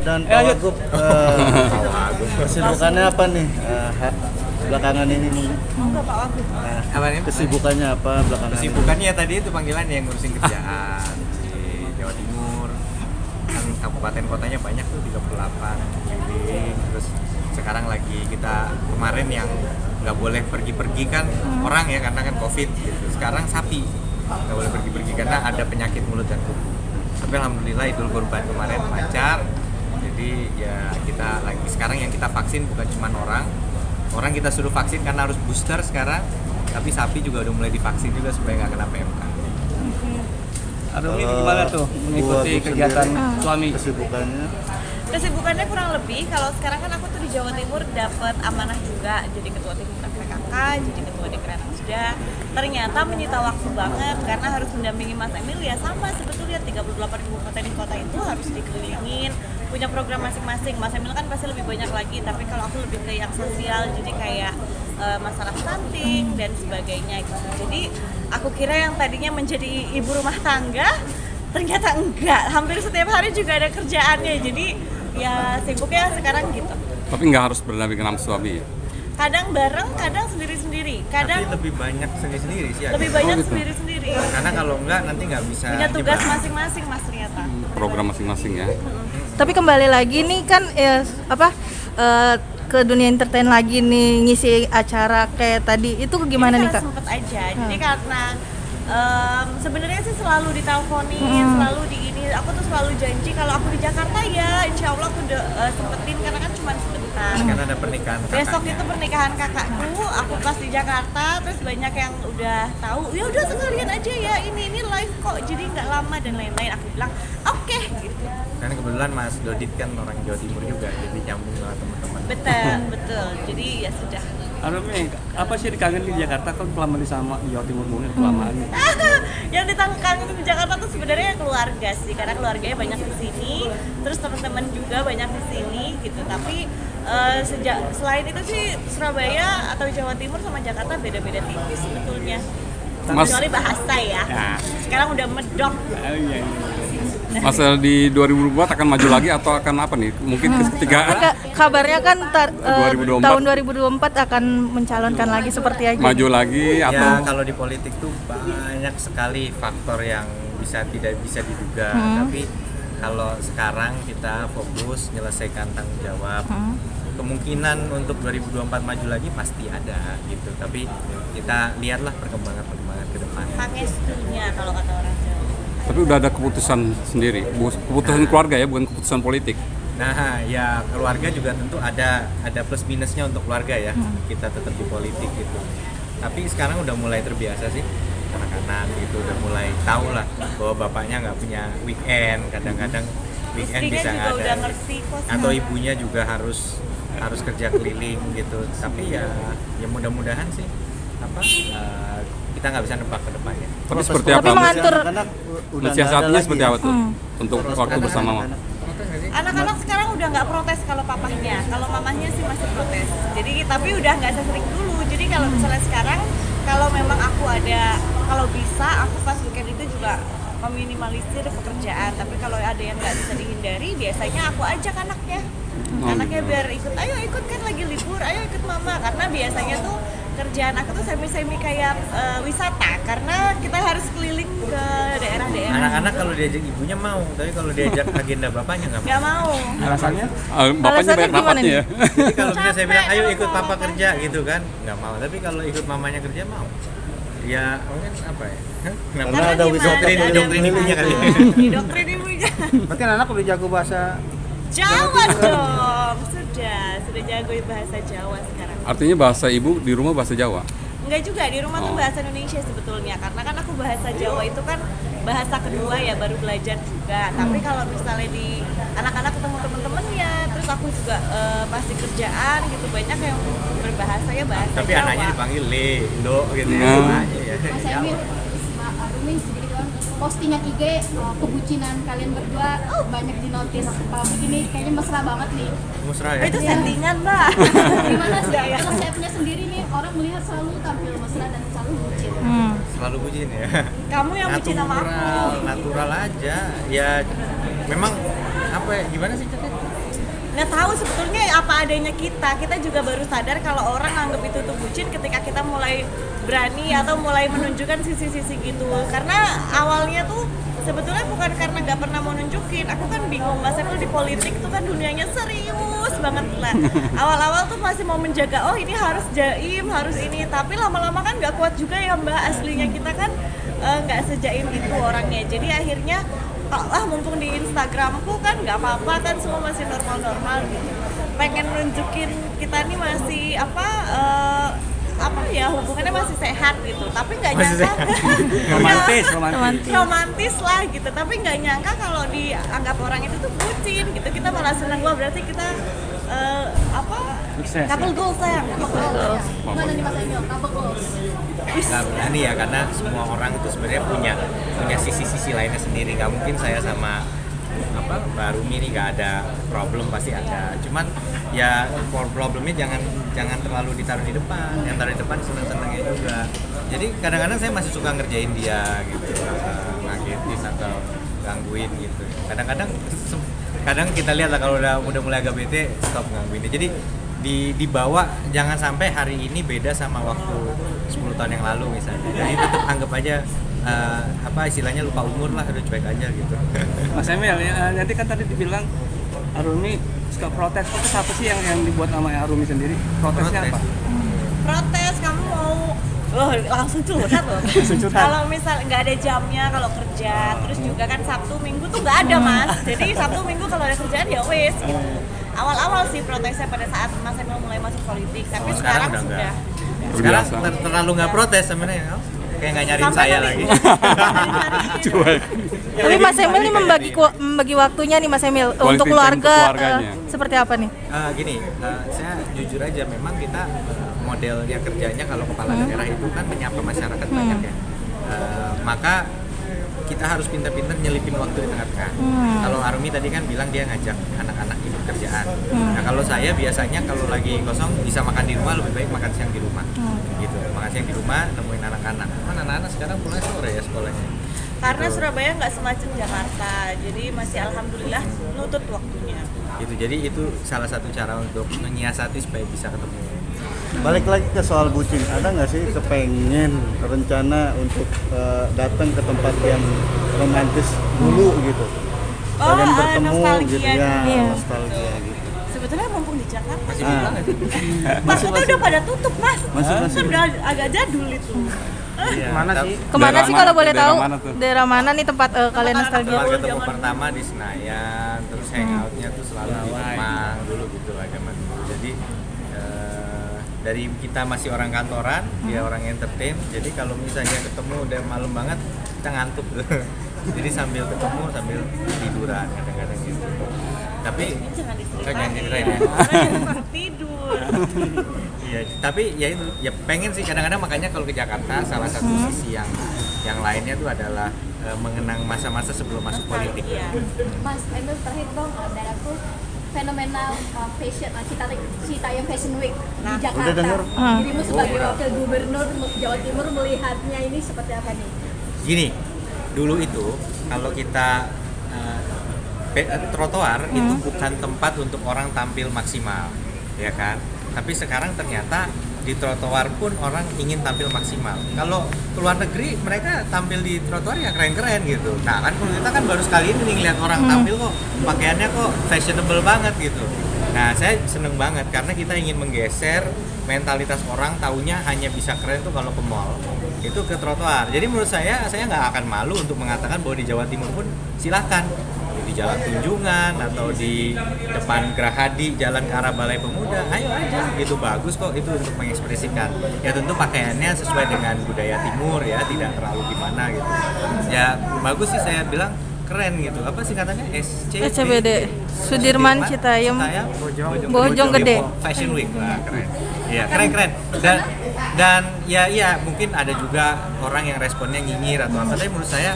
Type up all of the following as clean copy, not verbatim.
dan Pak Wagub, kesibukannya apa nih belakangan ini? Enggak Pak Wagub. Apa nih? Kesibukannya apa belakangan? Kesibukannya ya tadi itu panggilan yang ngurusin kerjaan di Jawa Timur. Kan kabupaten kotanya banyak tuh 38 keliling. Terus sekarang lagi kita kemarin yang nggak boleh pergi-pergi kan orang ya karena kan COVID gitu. Sekarang sapi nggak boleh pergi-pergi karena ada penyakit mulut dan kuku. Tapi alhamdulillah Idul Kurban kemarin lancar. Jadi ya kita lagi sekarang yang kita vaksin bukan cuma orang kita suruh vaksin karena harus booster sekarang, tapi sapi juga udah mulai divaksin juga supaya nggak kena PMK. Arumi gimana tuh mengikuti kegiatan suami? Kesibukannya kurang lebih, kalau sekarang kan aku tuh di Jawa Timur dapat amanah juga jadi ketua tim PKK, jadi ketua Dekran Musda. Ternyata menyita waktu banget karena harus mendampingi Mas Emil ya sama sebetulnya 38 kabupaten di kota itu harus dikelilingin, punya program masing-masing. Mas Emil kan pasti lebih banyak lagi, tapi kalau aku lebih ke yang sosial, jadi kayak masalah stunting dan sebagainya gitu. Jadi aku kira yang tadinya menjadi ibu rumah tangga ternyata enggak, hampir setiap hari juga ada kerjaannya, jadi ya sibuknya sekarang gitu. Tapi nggak harus berdampingan sama suami ya? Kadang bareng, kadang sendiri-sendiri. Kadang tapi lebih banyak sendiri-sendiri sih. lebih banyak sendiri-sendiri. Karena kalau enggak nanti nggak bisa. Punya tugas nyebar. masing-masing Mas ternyata. Program masing-masing ya. Tapi kembali lagi nih kan ke dunia entertain lagi nih, ngisi acara kayak tadi itu gimana nih Kak? Sempet aja. Jadi karena sebenarnya sih selalu diteleponin, selalu di ini. Aku tuh selalu janji kalau aku di Jakarta ya, insya Allah aku udah sempetin karena kan cuma sebentar. Karena ada pernikahan. Besok itu pernikahan kakakku, aku pas di Jakarta, terus banyak yang udah tahu. Ya udah sekalian aja ya, ini live kok, jadi nggak lama dan lain-lain. Aku bilang oke, gitu. Karena kebetulan Mas Dodit kan orang Jawa Timur juga, jadi nyambung sama teman-teman. Betul. Jadi ya sudah. Arumi, apa sih dikangen di Jakarta kan selama di sama Jawa Timur mungkin kelamaan nih? Yang ditangkang di Jakarta tuh sebenarnya keluarga sih, karena keluarganya banyak di sini, terus teman-teman juga banyak di sini gitu. Tapi selain itu sih Surabaya atau Jawa Timur sama Jakarta beda-beda tipis sebetulnya. Kecuali bahasa ya. Sekarang udah medok. Oh, iya. Mas di 2024 akan maju lagi atau akan apa nih? Mungkin ketiga Kabarnya kan 2024. tahun 2024 akan mencalonkan lagi seperti aja. maju lagi atau Ya kalau di politik tuh banyak sekali faktor yang tidak bisa diduga. Tapi kalau sekarang kita fokus menyelesaikan tanggung jawab. Kemungkinan untuk 2024 maju lagi pasti ada gitu. Tapi kita lihatlah perkembangan ke depan. Pangestunya kalau kata orang Jawa. tapi udah ada keputusan sendiri, keputusan keluarga ya, bukan keputusan politik. Nah, ya keluarga juga tentu ada plus minusnya untuk keluarga ya. Kita tetap di politik gitu. Tapi sekarang udah mulai terbiasa sih anak-anak gitu, udah mulai tahu lah bahwa bapaknya nggak punya weekend, kadang-kadang weekend Istrinya bisa juga nggak udah ada. ngerti kok. Atau ibunya juga harus kerja keliling gitu. Tapi ya mudah-mudahan sih kita nggak bisa nebak ke depannya. Tapi seperti Tapi apa? mengatur Mensiasatinya seperti apa tuh? Untuk waktu bersama mama. Anak-anak sekarang udah nggak protes kalau papahnya, kalau mamahnya sih masih protes. Jadi tapi udah nggak sesering dulu. Jadi kalau misalnya sekarang, kalau memang aku ada, kalau bisa aku pas weekend itu juga meminimalisir pekerjaan. Tapi kalau ada yang nggak bisa dihindari, biasanya aku ajak anaknya. Anaknya biar ikut, ayo ikut kan lagi libur, ayo ikut mama. Karena biasanya tuh kerjaan aku tuh semi-semi kayak wisata, karena kita harus keliling ke daerah-daerah. Anak-anak kalau diajak ibunya mau, tapi kalau diajak agenda bapaknya nggak mau. Alasannya? Bapaknya banyak gimana rapatnya ya. Jadi kalau misalnya saya bilang, Capek, ayo emang ikut papa mau. kerja gitu kan, nggak mau. Tapi kalau ikut mamanya kerja mau. Ya mungkin apa ya? Kenapa? Karena ada wisata doktrin ibunya kali. Doktrin ibunya. Berarti anak udah jago bahasa Jawa dong, sudah jago bahasa Jawa sekarang. Artinya bahasa ibu di rumah bahasa Jawa. Enggak juga, di rumah tuh bahasa Indonesia sebetulnya. Karena kan aku bahasa Jawa itu kan bahasa kedua ya, baru belajar juga. Tapi kalau misalnya di anak-anak ketemu temen-temennya, terus aku juga pasti kerjaan gitu, banyak yang berbahasa ya bahasa Tapi Jawa. anaknya dipanggil Le, Indo gitu ya. Hmm. Aja ya. Mas Emil, Rumi sedikit doang. Postingan IG kebucinan kalian berdua banyak dinotis. Begini kayaknya mesra banget nih. Musra ya. Itu settingan, Mbak. Gimana sih konsepnya sendiri nih, orang melihat selalu tampil mesra dan selalu bucin. Selalu bucin ya. Kamu yang bucin sama aku. Natural aja. Ya memang apa ya, gimana sih Cak? nggak tahu sebetulnya apa adanya kita juga baru sadar kalau orang anggap itu tuh bucin ketika kita mulai berani atau mulai menunjukkan sisi-sisi gitu. Karena awalnya tuh sebetulnya bukan karena nggak pernah mau nunjukin, aku kan bingung, Mas Emil di politik tuh kan dunianya serius banget lah. Awal-awal tuh masih mau menjaga, oh ini harus jaim, harus ini, tapi lama-lama kan nggak kuat juga ya Mbak, aslinya kita kan nggak sejaim itu orangnya. Jadi akhirnya mumpung di Instagramku kan nggak apa-apa kan, semua masih normal-normal gitu. Pengen nunjukin kita nih masih apa ya, hubungannya masih sehat gitu, tapi nggak nyangka romantis lah gitu, tapi nggak nyangka kalau dianggap orang itu tuh bucin gitu. Kita malah seneng, wah berarti kita Sukses, couple goals sayang, couple goals. Gimana nih Mas Emil, couple goals? Nggak berani ya, karena semua orang itu sebenarnya punya sisi-sisi lainnya sendiri. Nggak mungkin saya sama Mbak Rumi ini nggak ada problem, pasti ada. Cuman ya problemnya jangan terlalu ditaruh di depan. Yang taruh di depan seneng-senengnya juga. Jadi kadang-kadang saya masih suka ngerjain dia gitu, ngagetin atau gangguin gitu. Kadang kita lihat lah kalau udah mulai agak bete, stop gangguin dia. Jadi dibawa, jangan sampai hari ini beda sama waktu 10 tahun yang lalu misalnya. Jadi tetap anggap aja istilahnya lupa umur lah, udah cuek aja gitu. Mas Emil, nanti kan tadi dibilang Arumi suka protes apa sih yang dibuat sama Arumi sendiri? Protesnya apa? Protes, kamu mau langsung curhat loh. Kalau misal nggak ada jamnya kalau kerja, terus juga kan Sabtu Minggu tuh nggak ada Mas. Jadi Sabtu Minggu kalau ada kerjaan ya wes gitu. Awal-awal sih protesnya pada saat Mas Emil mulai masuk politik, tapi sekarang udah sudah. Sekarang terlalu nggak protes sebenarnya, kayak nggak nyariin saya lagi. Cuek. Tapi Mas Emil nih membagi waktunya nih Mas Emil Quality untuk time keluarga untuk keluarganya. seperti apa nih? Gini, saya jujur aja, memang kita modelnya kerjanya kalau kepala daerah itu kan menyapa masyarakat banyak ya. Maka kita harus pintar-pintar nyelipin waktu di tengah-tengah. Kalau Arumi tadi kan bilang dia ngajak anak-anak ikut kerjaan. Nah kalau saya biasanya kalau lagi kosong bisa makan di rumah, lebih baik makan siang di rumah. Gitu, makan siang di rumah, nemuin anak-anak. Kan anak-anak sekarang pulang sore ya sekolahnya. Karena Gitu. Surabaya nggak semacam Jakarta, jadi masih alhamdulillah nutut waktunya. Gitu, jadi itu salah satu cara untuk menyiasati supaya bisa ketemu. Balik lagi ke soal bucin, ada nggak sih kepengen rencana untuk datang ke tempat yang romantis dulu gitu? Kalian bertemu nostalgia gitu ya, Iya. nostalgia gitu. Sebetulnya mumpung di Jakarta, Masih bilang nggak sih? takutnya udah pada tutup Mas. Masih. Kan udah agak jadul itu. Iya, Mana sih? Kemana Daerah sih mana kalau tuh? boleh Daerah tahu? mana tuh? Daerah mana nih tempat kalian Tempat nostalgia? Keluarga ketemu Zaman pertama di Senayan, terus hangoutnya tuh selalu di Kemang dulu gitu lah zaman dulu. Jadi dari kita masih orang kantoran, dia orang entertain. Jadi kalau misalnya ketemu udah malam banget, kita ngantuk tuh. Jadi sambil ketemu sambil tiduran kadang-kadang gitu. Tapi Jangan jangan diceritain ya. Orang tidur. Iya, tapi ya itu, ya pengen sih kadang-kadang, makanya kalau ke Jakarta salah satu sisi yang lainnya tuh adalah mengenang masa-masa sebelum masuk politik. Iya. Mas Emil terakhir dong, dari aku fenomenal fashion Citayam Fashion Week Nah, di Jakarta. udah denger? Dirimu sebagai wakil gubernur Jawa Timur melihatnya ini seperti apa nih? Gini, dulu itu kalau kita trotoar itu bukan tempat untuk orang tampil maksimal, ya kan? Tapi sekarang ternyata di trotoar pun orang ingin tampil maksimal. Kalau ke luar negeri mereka tampil di trotoar ya keren-keren gitu. Nah kan kalau kita kan baru sekali ini nih ngeliat orang tampil kok pakaiannya kok fashionable banget gitu. Nah saya seneng banget karena kita ingin menggeser mentalitas orang, taunya hanya bisa keren tuh kalau ke mall, itu ke trotoar. Jadi menurut saya nggak akan malu untuk mengatakan bahwa di Jawa Timur pun silahkan di Jalan Tunjungan atau di depan Gerahadi jalan ke arah Balai Pemuda, ayo aja, itu bagus kok, itu untuk mengekspresikan. Ya tentu pakaiannya sesuai dengan budaya Timur ya, tidak terlalu gimana gitu. Ya bagus sih, saya bilang keren gitu. Apa singkatannya? SCBD, Sudirman Citayam Bojonggede Fashion Week. Wah, keren. Iya, keren. Dan ya mungkin ada juga orang yang responnya nyinyir atau apa, tapi menurut saya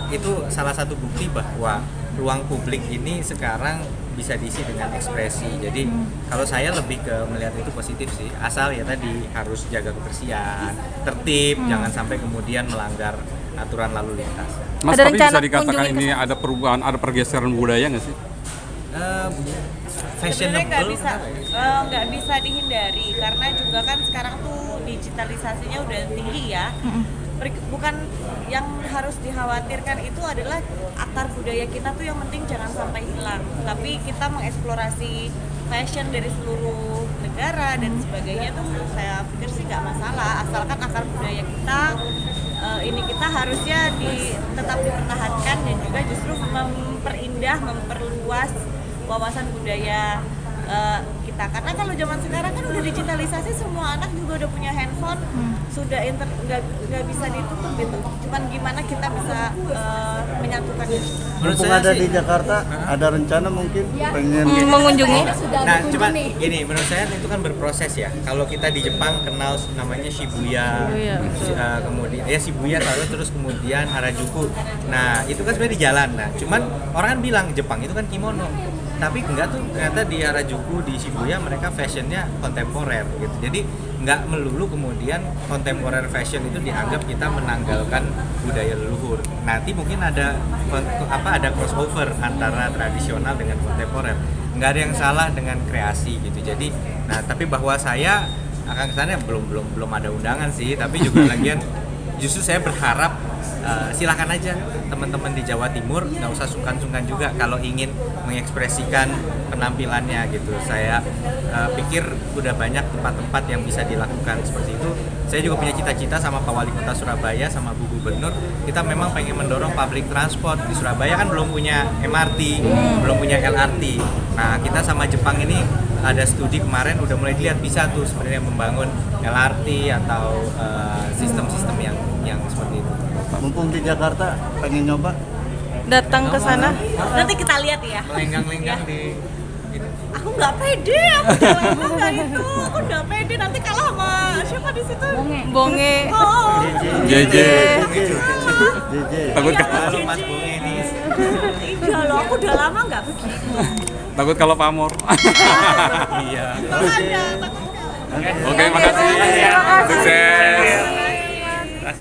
itu salah satu bukti bahwa ruang publik ini sekarang bisa diisi dengan ekspresi. Jadi kalau saya lebih ke melihat itu positif sih, asal ya tadi harus jaga kebersihan, tertib, jangan sampai kemudian melanggar aturan lalu lintas. Mas, Ada tapi rencana bisa dikatakan kunjungi ke ini sana? ada perubahan, ada pergeseran budaya nggak sih? Sebenarnya fashionable nggak bisa dihindari karena juga kan sekarang tuh digitalisasinya udah tinggi ya. Bukan yang harus dikhawatirkan itu adalah akar budaya kita tuh yang penting jangan sampai hilang. Tapi kita mengeksplorasi fashion dari seluruh negara dan sebagainya tuh saya pikir sih nggak masalah asalkan akar budaya kita ini kita harusnya tetap dipertahankan dan juga justru memperindah, memperluas wawasan budaya kita. Karena kalau zaman sekarang kan udah digitalisasi, semua anak juga udah punya handphone, sudah nggak bisa ditutup gitu. Cuman gimana kita bisa menyatukan itu. Mumpung ada di Jakarta, ada rencana mungkin pengen mengunjungi. Sudah Nah, berkunjung cuma nih. gini, menurut saya itu kan berproses ya. Kalau kita di Jepang kenal namanya Shibuya, kemudian ya Shibuya terus kemudian Harajuku. Nah, itu kan sebenarnya di jalan. Nah, cuman orang kan bilang Jepang itu kan kimono. Tapi enggak tuh, ternyata di Harajuku, di Shibuya mereka fashionnya kontemporer gitu. Jadi nggak melulu kemudian kontemporer fashion itu dianggap kita menanggalkan budaya leluhur. Nanti mungkin ada crossover antara tradisional dengan kontemporer. Nggak ada yang salah dengan kreasi gitu. Jadi, nah tapi bahwa saya akan kesana belum ada undangan sih. Tapi juga lagian justru saya berharap silakan aja teman-teman di Jawa Timur, nggak usah sungkan-sungkan juga kalau ingin mengekspresikan penampilannya gitu. Saya pikir udah banyak tempat-tempat yang bisa dilakukan seperti itu. Saya juga punya cita-cita sama Pak Wali Kota Surabaya sama Bu Gubernur, kita memang pengen mendorong public transport. Di Surabaya kan belum punya MRT, belum punya LRT. Nah, kita sama Jepang ini ada studi kemarin udah mulai dilihat bisa tuh sebenarnya membangun LRT atau sistem-sistem yang seperti itu. mumpung di Jakarta pengen nyoba. Datang ke sana. Nanti kita lihat ya. Melenggang-lenggang di Aku nggak pede, aku udah lama nggak itu. Aku nggak pede nanti kalah sama siapa di situ? Bonge. Oh, JJ. JJ. Takut Halo Mas Bunge nih. iya loh, aku udah lama nggak begitu. takut kalau pamor. Iya. Makanya, Oke, makasih. Sukses.